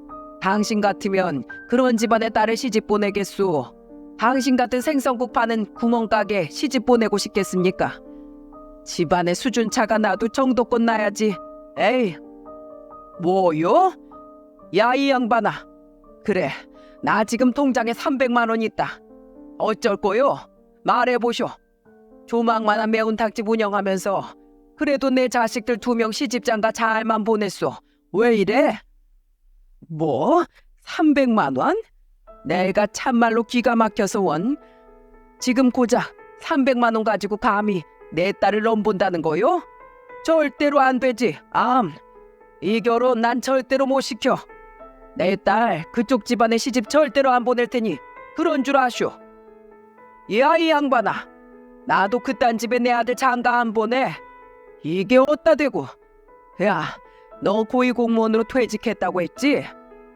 당신 같으면 그런 집안의 딸을 시집 보내겠소? 당신 같은 생선국 파는 구멍가게 시집 보내고 싶겠습니까? 집안의 수준차가 나도 정도껏 나야지. 에이, 뭐요? 야, 이 양반아. 그래, 나 지금 통장에 300만 원 있다. 어쩔 거요? 말해보쇼. 조망만한 매운탕집 운영하면서 그래도 내 자식들 2명 시집장가 잘만 보냈소. 왜 이래? 뭐? 300만 원? 내가 참말로 기가 막혀서 원. 지금 고작 300만 원 가지고 감히 내 딸을 넘본다는 거요? 절대로 안 되지. 이 결혼 난 절대로 못 시켜. 내 딸 그쪽 집안에 시집 절대로 안 보낼 테니 그런 줄 아쇼. 야, 이 양반아. 나도 그딴 집에 내 아들 장가 안 보내. 이게 어따 대고. 야, 너 고위공무원으로 퇴직했다고 했지?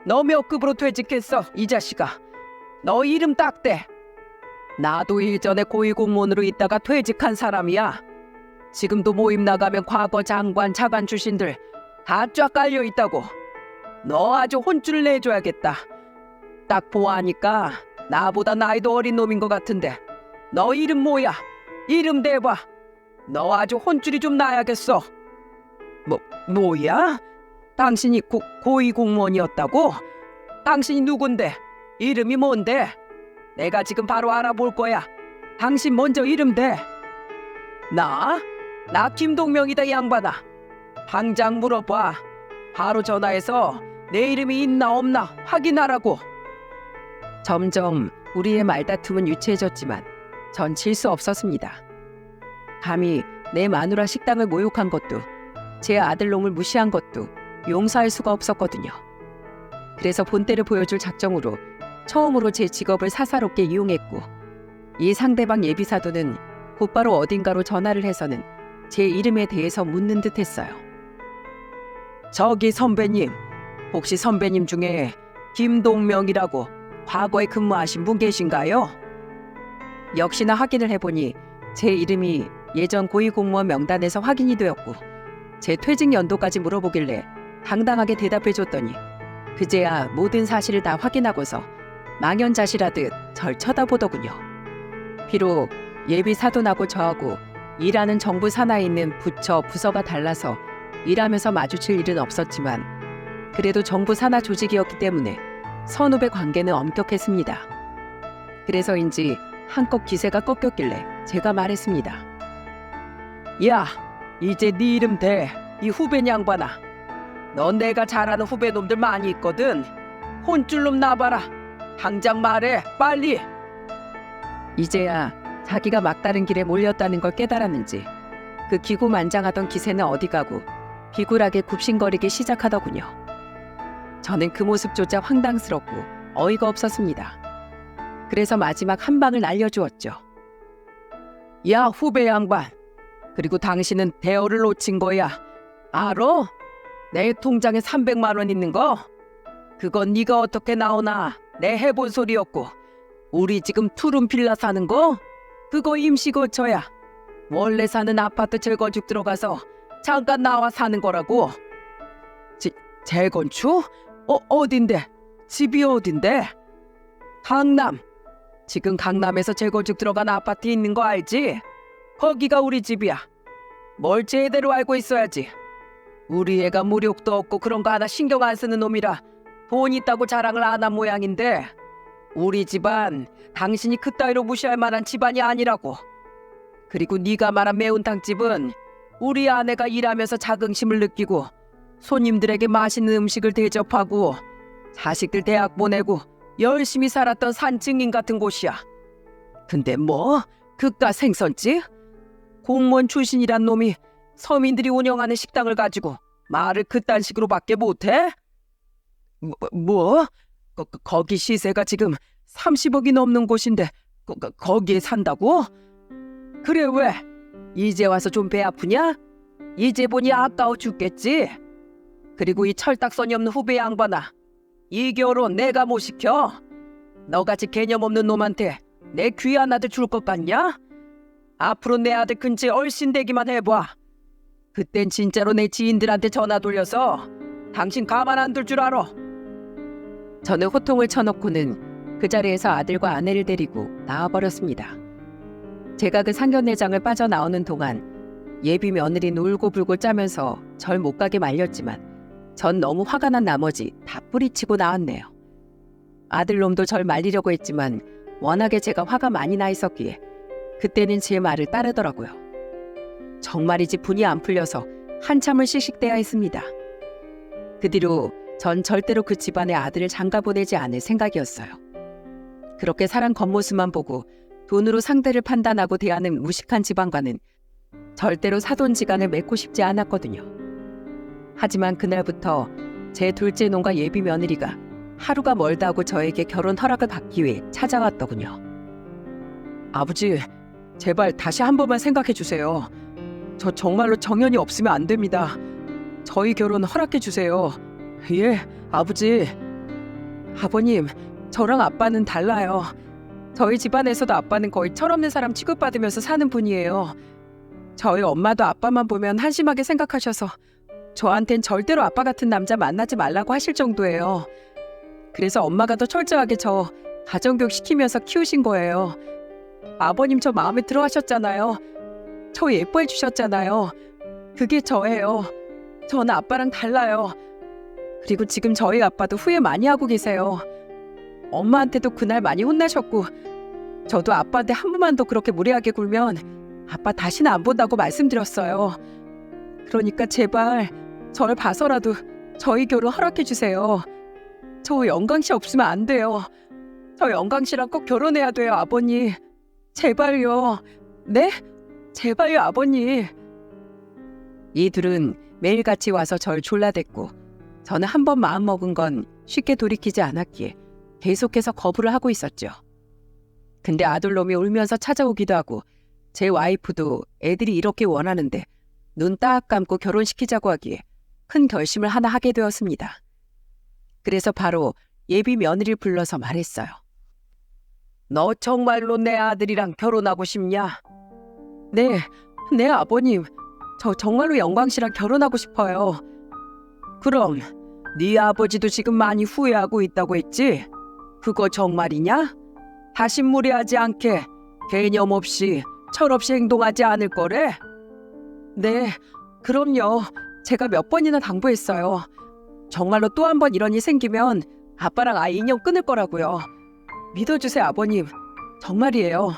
너 몇 급으로 퇴직했어, 이 자식아? 너 이름 딱 대. 나도 일전에 고위공무원으로 있다가 퇴직한 사람이야. 지금도 모임 나가면 과거 장관, 차관 출신들 다 쫙 깔려 있다고. 너 아주 혼쭐을 내줘야겠다. 딱 보아하니까 나보다 나이도 어린 놈인 것 같은데 너 이름 뭐야? 이름 대봐. 너 아주 혼쭐이 좀 나야겠어. 뭐야? 당신이 고위 공무원이었다고? 당신이 누군데? 이름이 뭔데? 내가 지금 바로 알아볼 거야. 당신 먼저 이름 대. 나 김동명이다, 이 양반아. 당장 물어봐. 바로 전화해서 내 이름이 있나 없나 확인하라고. 점점 우리의 말다툼은 유치해졌지만 전 질 수 없었습니다. 감히 내 마누라 식당을 모욕한 것도 제 아들놈을 무시한 것도 용서할 수가 없었거든요. 그래서 본때를 보여줄 작정으로 처음으로 제 직업을 사사롭게 이용했고, 이 상대방 예비사도는 곧바로 어딘가로 전화를 해서는 제 이름에 대해서 묻는 듯 했어요. 저기 선배님, 혹시 선배님 중에 김동명이라고 과거에 근무하신 분 계신가요? 역시나 확인을 해보니 제 이름이 예전 고위공무원 명단에서 확인이 되었고, 제 퇴직 연도까지 물어보길래 당당하게 대답해줬더니 그제야 모든 사실을 다 확인하고서 망연자실하듯 절 쳐다보더군요. 비록 예비 사돈하고 저하고 일하는 정부 산하에 있는 부처, 부서가 달라서 일하면서 마주칠 일은 없었지만 그래도 정부 산하 조직이었기 때문에 선후배 관계는 엄격했습니다. 그래서인지 한껏 기세가 꺾였길래 제가 말했습니다. 야, 이제 네 이름 대. 이 후배 양반아. 넌 내가 잘 아는 후배 놈들 많이 있거든. 혼쭐 놈 나봐라. 당장 말해, 빨리. 이제야 자기가 막다른 길에 몰렸다는 걸 깨달았는지 그 기고만장하던 기세는 어디 가고 비굴하게 굽신거리기 시작하더군요. 저는 그 모습조차 황당스럽고 어이가 없었습니다. 그래서 마지막 한 방을 날려주었죠. 야, 후배 양반. 그리고 당신은 대어를 놓친 거야. 알어? 내 통장에 300만 원 있는 거? 그건 네가 어떻게 나오나 내 해본 소리였고, 우리 지금 투룸 빌라 사는 거? 그거 임시거처야. 원래 사는 아파트 재건축 들어가서 잠깐 나와 사는 거라고. 재건축? 어딘데? 집이 어딘데? 강남. 지금 강남에서 재건축 들어간 아파트 있는 거 알지? 거기가 우리 집이야. 뭘 제대로 알고 있어야지. 우리 애가 무력도 없고 그런 거 하나 신경 안 쓰는 놈이라 돈 있다고 자랑을 안 한 모양인데, 우리 집안 당신이 그따위로 무시할 만한 집안이 아니라고. 그리고 네가 말한 매운탕집은 우리 아내가 일하면서 자긍심을 느끼고 손님들에게 맛있는 음식을 대접하고 자식들 대학 보내고 열심히 살았던 산증인 같은 곳이야. 근데 뭐 그깟 생선집? 공무원 출신이란 놈이 서민들이 운영하는 식당을 가지고 말을 그딴 식으로밖에 못해? 거기 시세가 지금 30억이 넘는 곳인데 거기에 산다고? 그래, 왜? 이제 와서 좀 배 아프냐? 이제 보니 아까워 죽겠지? 그리고 이 철딱선이 없는 후배 양반아, 이 결혼 내가 못 시켜? 너같이 개념 없는 놈한테 내 귀한 아들 줄 것 같냐? 앞으로 내 아들 근처에 얼씬대기만 해봐. 그땐 진짜로 내 지인들한테 전화 돌려서 당신 가만 안 둘 줄 알아. 저는 호통을 쳐놓고는 그 자리에서 아들과 아내를 데리고 나와버렸습니다. 제가 그 상견례장을 빠져나오는 동안 예비 며느리는 울고불고 짜면서 절 못 가게 말렸지만 전 너무 화가 난 나머지 다 뿌리치고 나왔네요. 아들놈도 절 말리려고 했지만 워낙에 제가 화가 많이 나 있었기에 그때는 제 말을 따르더라고요. 정말이지 분이 안 풀려서 한참을 씩씩대야 했습니다. 그 뒤로 전 절대로 그 집안의 아들을 장가보내지 않을 생각이었어요. 그렇게 사람 겉모습만 보고 돈으로 상대를 판단하고 대하는 무식한 집안과는 절대로 사돈지간을 맺고 싶지 않았거든요. 하지만 그날부터 제 둘째 놈과 예비 며느리가 하루가 멀다고 저에게 결혼 허락을 받기 위해 찾아왔더군요. 아버지, 제발 다시 한 번만 생각해 주세요. 저 정말로 정연이 없으면 안 됩니다. 저희 결혼 허락해 주세요. 예, 아버지. 아버님, 저랑 아빠는 달라요. 저희 집안에서도 아빠는 거의 철없는 사람 취급받으면서 사는 분이에요. 저희 엄마도 아빠만 보면 한심하게 생각하셔서 저한텐 절대로 아빠 같은 남자 만나지 말라고 하실 정도예요. 그래서 엄마가 더 철저하게 저 가정교육 시키면서 키우신 거예요. 아버님 저 마음에 들어 하셨잖아요. 저 예뻐해 주셨잖아요. 그게 저예요. 저는 아빠랑 달라요. 그리고 지금 저희 아빠도 후회 많이 하고 계세요. 엄마한테도 그날 많이 혼나셨고, 저도 아빠한테 한 번만 더 그렇게 무례하게 굴면 아빠 다시는 안 본다고 말씀드렸어요. 그러니까 제발 저를 봐서라도 저희 결혼 허락해 주세요. 저 영광씨 없으면 안 돼요. 저 영광씨랑 꼭 결혼해야 돼요, 아버님. 제발요. 네? 제발요, 아버님. 이 둘은 매일같이 와서 절 졸라댔고 저는 한 번 마음먹은 건 쉽게 돌이키지 않았기에 계속해서 거부를 하고 있었죠. 근데 아들놈이 울면서 찾아오기도 하고 제 와이프도 애들이 이렇게 원하는데 눈 딱 감고 결혼시키자고 하기에 큰 결심을 하나 하게 되었습니다. 그래서 바로 예비 며느리를 불러서 말했어요. 너 정말로 내 아들이랑 결혼하고 싶냐? 네 아버님. 저 정말로 영광씨랑 결혼하고 싶어요. 그럼 네 아버지도 지금 많이 후회하고 있다고 했지? 그거 정말이냐? 다신 무례하지 않게 개념 없이 철없이 행동하지 않을 거래? 네, 그럼요. 제가 몇 번이나 당부했어요. 정말로 또 한 번 이런 일 생기면 아빠랑 아예 인연 끊을 거라고요. 믿어주세요, 아버님. 정말이에요.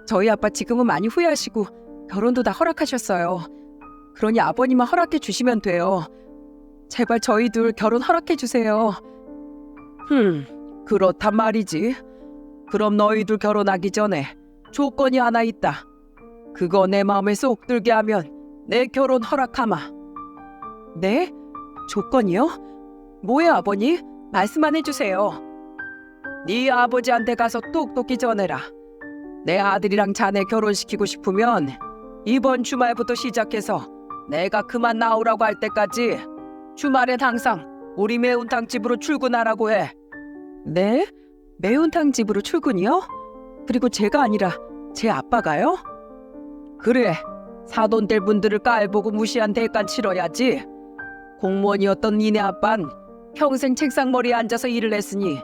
저희 아빠 지금은 많이 후회하시고 결혼도 다 허락하셨어요. 그러니 아버님만 허락해 주시면 돼요. 제발 저희 둘 결혼 허락해 주세요. 그렇단 말이지. 그럼 너희 둘 결혼하기 전에 조건이 하나 있다. 그거 내 마음에 쏙 들게 하면 내 결혼 허락하마. 네? 조건이요? 뭐예요, 아버니? 말씀만 해주세요. 네 아버지한테 가서 똑똑히 전해라. 내 아들이랑 자네 결혼시키고 싶으면 이번 주말부터 시작해서 내가 그만 나오라고 할 때까지 주말엔 항상 우리 매운탕 집으로 출근하라고 해. 네? 매운탕 집으로 출근이요? 그리고 제가 아니라 제 아빠가요? 그래, 사돈들 분들을 깔보고 무시한 대가 치러야지. 공무원이었던 니네 아빤 평생 책상머리에 앉아서 일을 했으니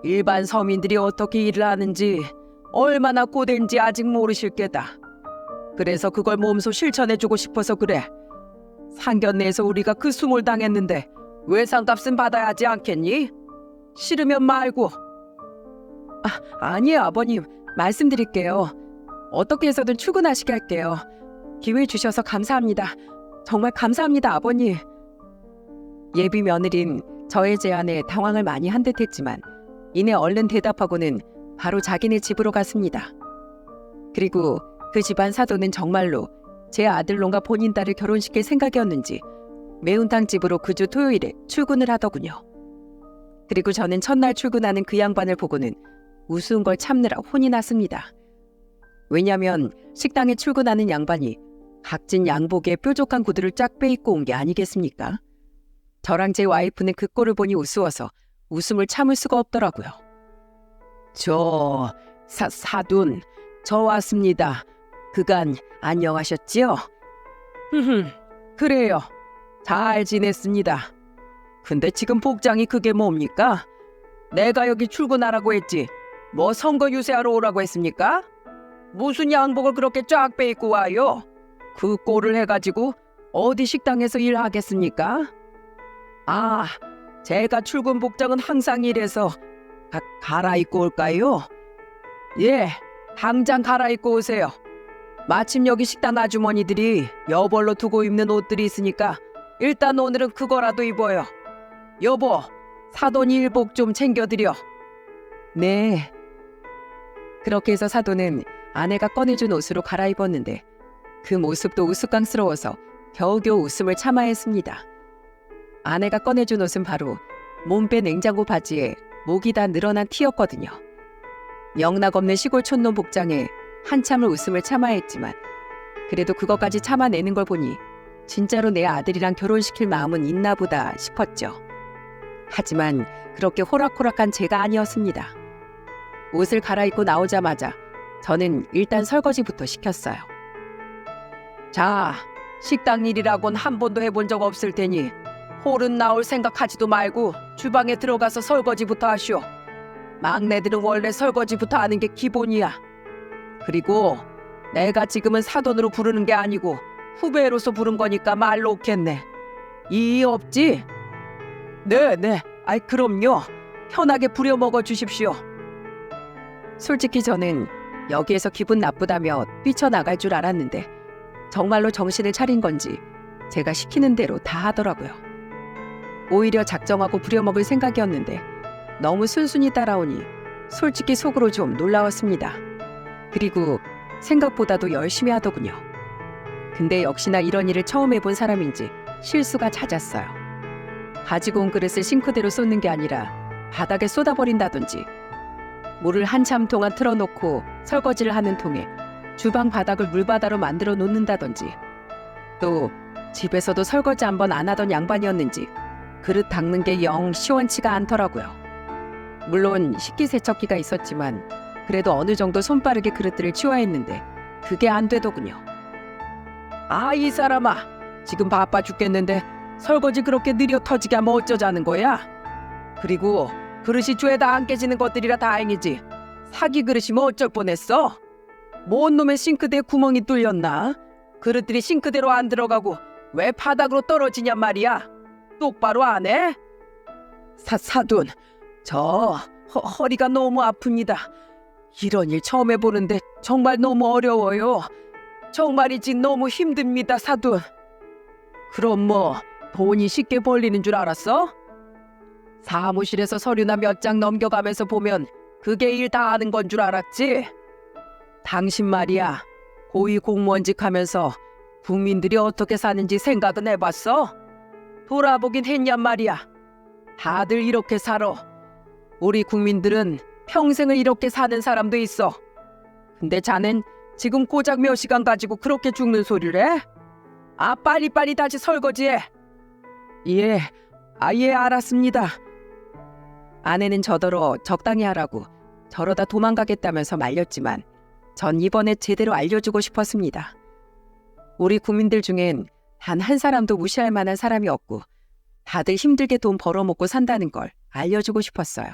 일반 서민들이 어떻게 일을 하는지 얼마나 고된지 아직 모르실 게다. 그래서 그걸 몸소 실천해주고 싶어서 그래. 상견례에서 우리가 그 수모를 당했는데 외상값은 받아야 하지 않겠니? 싫으면 말고. 아니에요, 아버님. 말씀드릴게요. 어떻게 해서든 출근하시게 할게요. 기회 주셔서 감사합니다. 정말 감사합니다, 아버님. 예비 며느린 저의 제안에 당황을 많이 한 듯했지만 이내 얼른 대답하고는 바로 자기네 집으로 갔습니다. 그리고 그 집안 사돈은 정말로 제 아들놈과 본인 딸을 결혼시킬 생각이었는지 매운탕 집으로 그 주 토요일에 출근을 하더군요. 그리고 저는 첫날 출근하는 그 양반을 보고는 우스운 걸 참느라 혼이 났습니다. 왜냐면 식당에 출근하는 양반이 각진 양복에 뾰족한 구두를 쫙 빼입고 온 게 아니겠습니까? 저랑 제 와이프는 그 꼴을 보니 우스워서 웃음을 참을 수가 없더라고요. 사돈, 저 왔습니다. 그간 안녕하셨지요? 그래요. 잘 지냈습니다. 근데 지금 복장이 그게 뭡니까? 내가 여기 출근하라고 했지 뭐 선거 유세하러 오라고 했습니까? 무슨 양복을 그렇게 쫙 빼입고 와요? 그 꼴을 해가지고 어디 식당에서 일하겠습니까? 제가 출근 복장은 항상 이래서 갈아입고 올까요? 예, 당장 갈아입고 오세요. 마침 여기 식당 아주머니들이 여벌로 두고 입는 옷들이 있으니까 일단 오늘은 그거라도 입어요. 여보, 사돈 일복 좀 챙겨드려. 네. 그렇게 해서 사돈은 아내가 꺼내준 옷으로 갈아입었는데 그 모습도 우스꽝스러워서 겨우겨우 웃음을 참아야 했습니다. 아내가 꺼내준 옷은 바로 몸빼 냉장고 바지에 목이 다 늘어난 티였거든요. 영락없는 시골 촌놈 복장에 한참을 웃음을 참아야 했지만 그래도 그것까지 참아내는 걸 보니 진짜로 내 아들이랑 결혼시킬 마음은 있나 보다 싶었죠. 하지만 그렇게 호락호락한 제가 아니었습니다. 옷을 갈아입고 나오자마자 저는 일단 설거지부터 시켰어요. 자, 식당 일이라곤 한 번도 해본 적 없을 테니 홀은 나올 생각하지도 말고 주방에 들어가서 설거지부터 하시오. 막내들은 원래 설거지부터 하는 게 기본이야. 그리고 내가 지금은 사돈으로 부르는 게 아니고 후배로서 부른 거니까 말 놓겠네. 이의 없지? 네. 그럼요. 편하게 부려먹어 주십시오. 솔직히 저는 여기에서 기분 나쁘다며 뛰쳐나갈 줄 알았는데 정말로 정신을 차린 건지 제가 시키는 대로 다 하더라고요. 오히려 작정하고 부려먹을 생각이었는데 너무 순순히 따라오니 솔직히 속으로 좀 놀라웠습니다. 그리고 생각보다도 열심히 하더군요. 근데 역시나 이런 일을 처음 해본 사람인지 실수가 잦았어요. 가지고 온 그릇을 싱크대로 쏟는 게 아니라 바닥에 쏟아버린다든지, 물을 한참 동안 틀어놓고 설거지를 하는 통에 주방 바닥을 물바다로 만들어 놓는다든지, 또 집에서도 설거지 한 번 안 하던 양반이었는지 그릇 닦는 게 영 시원치가 않더라고요. 물론 식기세척기가 있었지만 그래도 어느 정도 손빠르게 그릇들을 치워야 했는데 그게 안 되더군요. 이 사람아, 지금 바빠 죽겠는데 설거지 그렇게 느려 터지게 하면 어쩌자는 거야? 그리고 그릇이 죄다 안 깨지는 것들이라 다행이지 사기 그릇이면 어쩔 뻔했어? 뭔 놈의 싱크대에 구멍이 뚫렸나? 그릇들이 싱크대로 안 들어가고 왜 바닥으로 떨어지냔 말이야. 똑바로 안 해? 사돈, 저 허리가 너무 아픕니다. 이런 일 처음 해보는데 정말 너무 어려워요. 정말이지 너무 힘듭니다, 사돈. 그럼 뭐 돈이 쉽게 벌리는 줄 알았어? 사무실에서 서류나 몇 장 넘겨가면서 보면 그게 일 다 하는 건 줄 알았지? 당신 말이야, 고위 공무원직 하면서 국민들이 어떻게 사는지 생각은 해봤어? 돌아보긴 했냔 말이야. 다들 이렇게 살아. 우리 국민들은 평생을 이렇게 사는 사람도 있어. 근데 자넨 지금 고작 몇 시간 가지고 그렇게 죽는 소리를 해? 아, 빨리빨리 다시 설거지해. 예, 예, 알았습니다. 아내는 저더러 적당히 하라고 저러다 도망가겠다면서 말렸지만 전 이번에 제대로 알려주고 싶었습니다. 우리 국민들 중엔 단 한 사람도 무시할 만한 사람이 없고 다들 힘들게 돈 벌어먹고 산다는 걸 알려주고 싶었어요.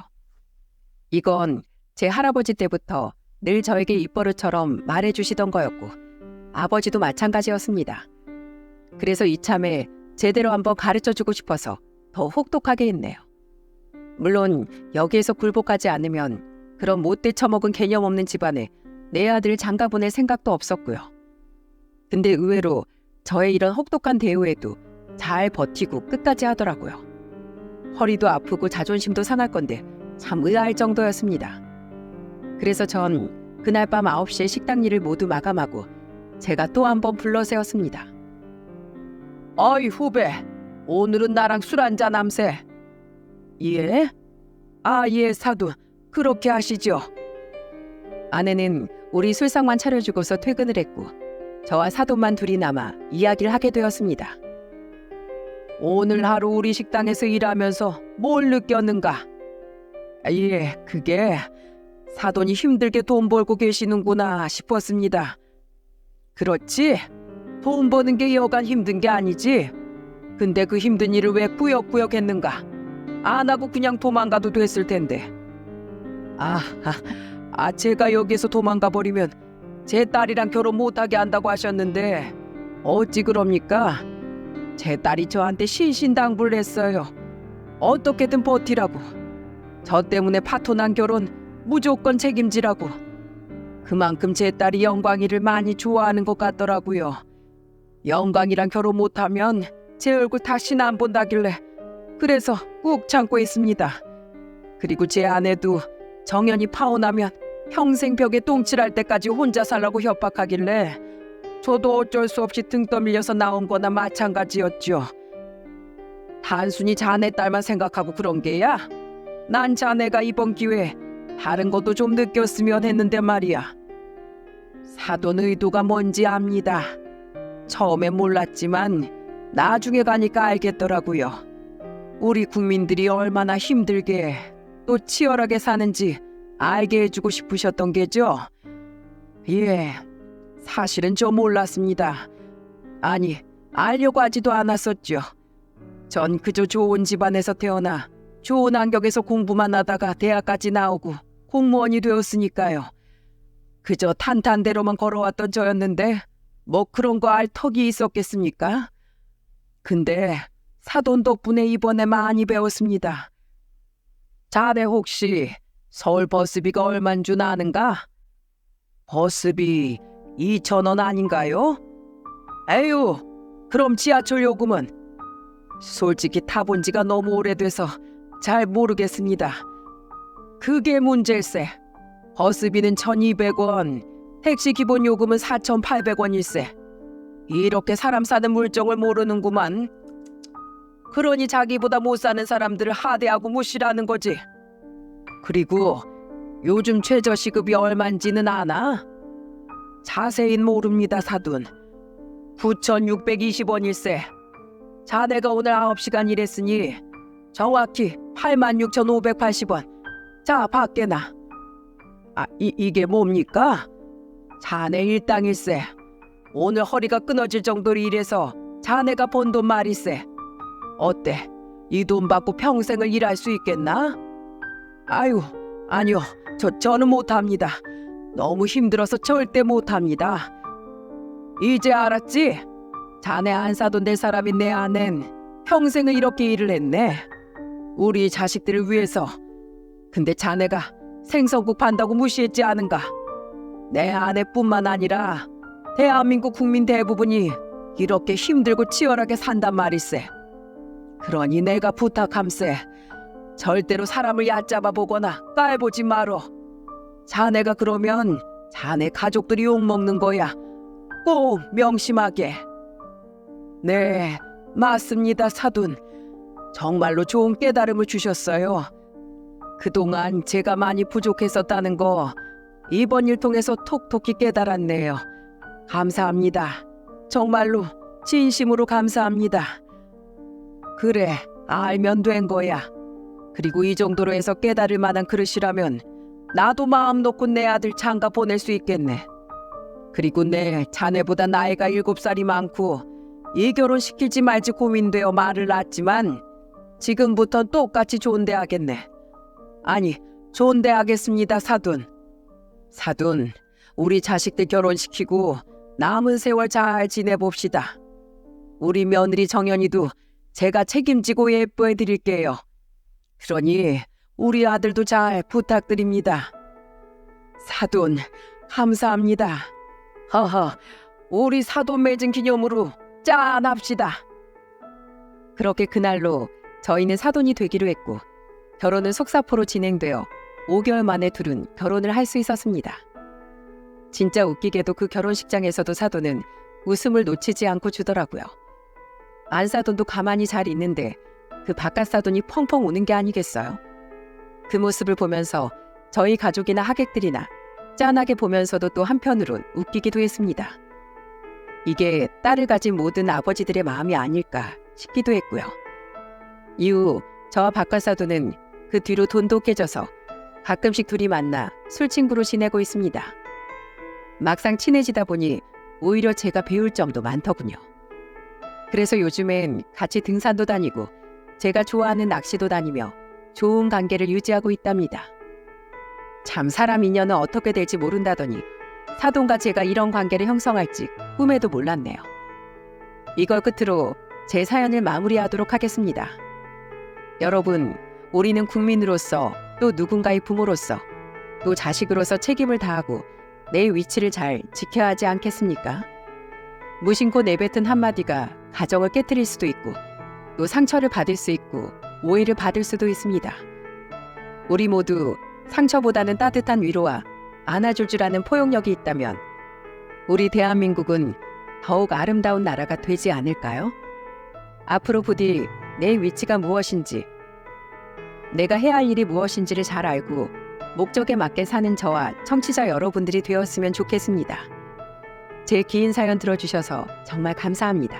이건 제 할아버지 때부터 늘 저에게 입버릇처럼 말해주시던 거였고 아버지도 마찬가지였습니다. 그래서 이참에 제대로 한번 가르쳐주고 싶어서 더 혹독하게 했네요. 물론 여기에서 굴복하지 않으면 그런 못돼 처먹은 개념 없는 집안에 내 아들을 장가 보낼 생각도 없었고요. 근데 의외로 저의 이런 혹독한 대우에도 잘 버티고 끝까지 하더라고요. 허리도 아프고 자존심도 상할 건데 참 의아할 정도였습니다. 그래서 전 그날 밤 9시에 식당 일을 모두 마감하고 제가 또 한 번 불러세웠습니다. 어이 후배, 오늘은 나랑 술 한잔 함세. 예? 아, 예, 사돈, 그렇게 하시죠. 아내는 우리 술상만 차려주고서 퇴근을 했고 저와 사돈만 둘이 남아 이야기를 하게 되었습니다. 오늘 하루 우리 식당에서 일하면서 뭘 느꼈는가? 예, 그게 사돈이 힘들게 돈 벌고 계시는구나 싶었습니다. 그렇지? 돈 버는 게 여간 힘든 게 아니지. 근데 그 힘든 일을 왜 꾸역꾸역 했는가? 안 하고 그냥 도망가도 됐을 텐데. 제가 여기서 도망가 버리면 제 딸이랑 결혼 못하게 한다고 하셨는데 어찌 그럽니까? 제 딸이 저한테 신신당부를 했어요. 어떻게든 버티라고. 저 때문에 파토난 결혼 무조건 책임지라고. 그만큼 제 딸이 영광이를 많이 좋아하는 것 같더라고요. 영광이랑 결혼 못하면 제 얼굴 다시는 안 본다길래 그래서 꾹 참고 있습니다. 그리고 제 아내도 정연이 파혼하면 평생 벽에 똥칠할 때까지 혼자 살라고 협박하길래 저도 어쩔 수 없이 등 떠밀려서 나온 거나 마찬가지였죠. 단순히 자네 딸만 생각하고 그런 게야? 난 자네가 이번 기회에 다른 것도 좀 느꼈으면 했는데 말이야. 사돈 의도가 뭔지 압니다. 처음에 몰랐지만 나중에 가니까 알겠더라고요. 우리 국민들이 얼마나 힘들게 또 치열하게 사는지 알게 해주고 싶으셨던 게죠. 예, 사실은 저 몰랐습니다. 아니, 알려고 하지도 않았었죠. 전 그저 좋은 집안에서 태어나 좋은 환경에서 공부만 하다가 대학까지 나오고 공무원이 되었으니까요. 그저 탄탄대로만 걸어왔던 저였는데 뭐 그런 거 알 턱이 있었겠습니까? 근데 사돈 덕분에 이번에 많이 배웠습니다. 자네 혹시 서울 버스비가 얼만 줄 아는가? 버스비 2,000원 아닌가요? 에휴, 그럼 지하철 요금은? 솔직히 타본 지가 너무 오래돼서 잘 모르겠습니다. 그게 문제일세. 버스비는 1,200원, 택시 기본 요금은 4,800원일세. 이렇게 사람 사는 물정을 모르는구만. 그러니 자기보다 못 사는 사람들을 하대하고 무시라는 거지. 그리고 요즘 최저시급이 얼만지는 아나? 자세히는 모릅니다, 사돈. 9,620원일세. 자네가 오늘 9시간 일했으니 정확히 86,580원. 자, 밖에 나. 이게 뭡니까? 자네 일당일세. 오늘 허리가 끊어질 정도로 일해서 자네가 번 돈 말일세. 어때? 이 돈 받고 평생을 일할 수 있겠나? 아유, 아니요. 저는 못합니다. 너무 힘들어서 절대 못합니다. 이제 알았지? 자네 안 사돈 될 사람인 내 아낸 평생을 이렇게 일을 했네. 우리 자식들을 위해서. 근데 자네가 생선국 판다고 무시했지 않은가? 내 아내뿐만 아니라 대한민국 국민 대부분이 이렇게 힘들고 치열하게 산단 말일세. 그러니 내가 부탁함세. 절대로 사람을 얕잡아 보거나 깔보지 마로. 자네가 그러면 자네 가족들이 욕먹는 거야. 꼭 명심하게. 네, 맞습니다, 사돈. 정말로 좋은 깨달음을 주셨어요. 그동안 제가 많이 부족했었다는 거 이번 일 통해서 톡톡히 깨달았네요. 감사합니다. 정말로 진심으로 감사합니다. 그래, 알면 된 거야. 그리고 이 정도로 해서 깨달을 만한 그릇이라면 나도 마음 놓고 내 아들 장가 보낼 수 있겠네. 그리고 내 자네보다 나이가 7살이 많고 이 결혼 시킬지 말지 고민되어 말을 낳았지만 지금부턴 똑같이 존대하겠네. 아니, 존대하겠습니다, 사돈. 사돈, 우리 자식들 결혼시키고 남은 세월 잘 지내봅시다. 우리 며느리 정연이도 제가 책임지고 예뻐해 드릴게요. 그러니 우리 아들도 잘 부탁드립니다. 사돈, 감사합니다. 허허, 우리 사돈 맺은 기념으로 짠합시다. 그렇게 그날로 저희는 사돈이 되기로 했고 결혼은 속사포로 진행되어 5개월 만에 둘은 결혼을 할 수 있었습니다. 진짜 웃기게도 그 결혼식장에서도 사돈은 웃음을 놓치지 않고 주더라고요. 안사돈도 가만히 잘 있는데 그 바깥 사돈이 펑펑 우는 게 아니겠어요? 그 모습을 보면서 저희 가족이나 하객들이나 짠하게 보면서도 또 한편으론 웃기기도 했습니다. 이게 딸을 가진 모든 아버지들의 마음이 아닐까 싶기도 했고요. 이후 저와 바깥 사돈은 그 뒤로 돈독해져서 가끔씩 둘이 만나 술친구로 지내고 있습니다. 막상 친해지다 보니 오히려 제가 배울 점도 많더군요. 그래서 요즘엔 같이 등산도 다니고 제가 좋아하는 낚시도 다니며 좋은 관계를 유지하고 있답니다. 참 사람 인연은 어떻게 될지 모른다더니 사돈과 제가 이런 관계를 형성할지 꿈에도 몰랐네요. 이걸 끝으로 제 사연을 마무리하도록 하겠습니다. 여러분, 우리는 국민으로서 또 누군가의 부모로서 또 자식으로서 책임을 다하고 내 위치를 잘 지켜야 하지 않겠습니까? 무심코 내뱉은 한마디가 가정을 깨트릴 수도 있고 또 상처를 받을 수 있고 오해를 받을 수도 있습니다. 우리 모두 상처보다는 따뜻한 위로와 안아줄 줄 아는 포용력이 있다면 우리 대한민국은 더욱 아름다운 나라가 되지 않을까요? 앞으로 부디 내 위치가 무엇인지, 내가 해야 할 일이 무엇인지를 잘 알고 목적에 맞게 사는 저와 청취자 여러분들이 되었으면 좋겠습니다. 제 긴 사연 들어주셔서 정말 감사합니다.